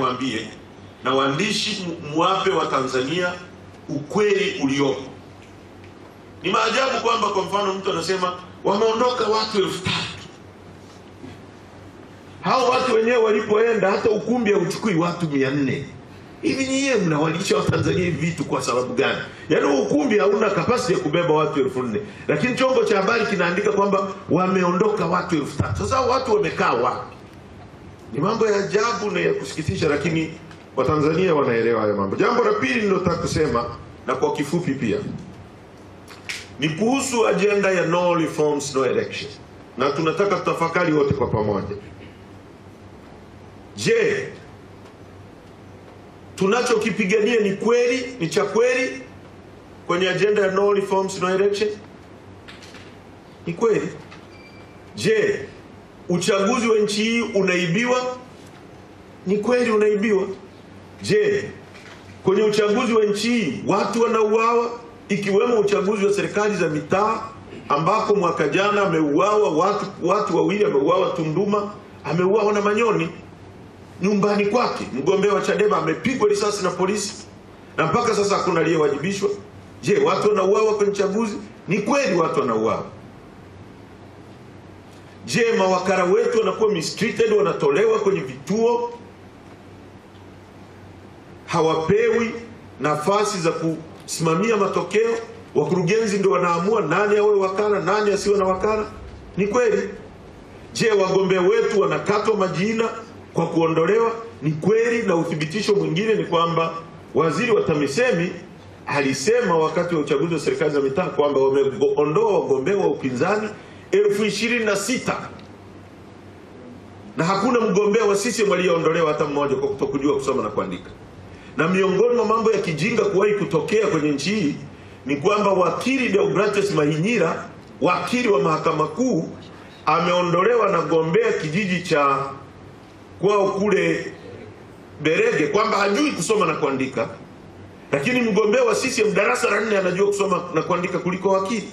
niwaambie na waandishi muwape wa Tanzania ukweli uliopo. Ni maajabu kwamba kwa mfano mtu anasema wameondoka watu 3000. Hao watu wenyewe walipoenda hata ukumbi hauchukui watu 400. Hivi nyie mnawalisha wa Tanzania hivi vitu kwa sababu gani? Yaani ukumbi hauna capacity ya kubeba watu 4000. Lakini chombo cha habari kinaandika kwamba wameondoka watu 3000. Sasa watu wamekaa wapi? Ni mambo ya ajabu na ya kusikitisha, lakini Watanzania wanaelewa hayo mambo. Jambo la pili ninalotaka kusema na kwa kifupi pia ni kuhusu agenda ya no reforms no election. Na tunataka tutafakari wote kwa pamoja. Je, tunachokipigania ni kweli, ni cha kweli kwenye agenda ya no reforms no election? Ni kweli? Je, uchaguzi wa nchi hii unaibiwa? Ni kweli unaibiwa? Je, kwenye uchaguzi wa nchi hii watu wanauawa, ikiwemo uchaguzi wa serikali za mitaa ambako mwaka jana ameuawa watu wawili, ameuawa Tunduma, ameuawa na Manyoni nyumbani kwake. Mgombea wa Chadema amepigwa risasi na polisi na mpaka sasa hakuna aliyewajibishwa. Je, watu wanauawa kwenye uchaguzi? Ni kweli watu wanauawa. Je, mawakala wetu wanakuwa mistreated, wanatolewa kwenye vituo, hawapewi nafasi za kusimamia matokeo, wakurugenzi ndio wanaamua nani awe wakala, nani asiwe na wakala? Ni kweli? Je, wagombea wetu wanakatwa majina kwa kuondolewa? Ni kweli? Na uthibitisho mwingine ni kwamba waziri wa TAMISEMI alisema wakati wa uchaguzi wa serikali za mitaa kwamba wameondoa wagombea wa upinzani 26,000 na hakuna mgombea wa CCM aliyeondolewa hata mmoja kwa kutokujua kusoma na kuandika. Na miongoni mwa mambo ya kijinga kuwahi kutokea kwenye nchi hii ni kwamba wakili Deogratius Mahinyira, wakili wa mahakama kuu, ameondolewa na gombea kijiji cha kwao kule Berege kwamba hajui kusoma na kuandika, lakini mgombea wa CCM darasa la 4 anajua kusoma na kuandika kuliko wakili.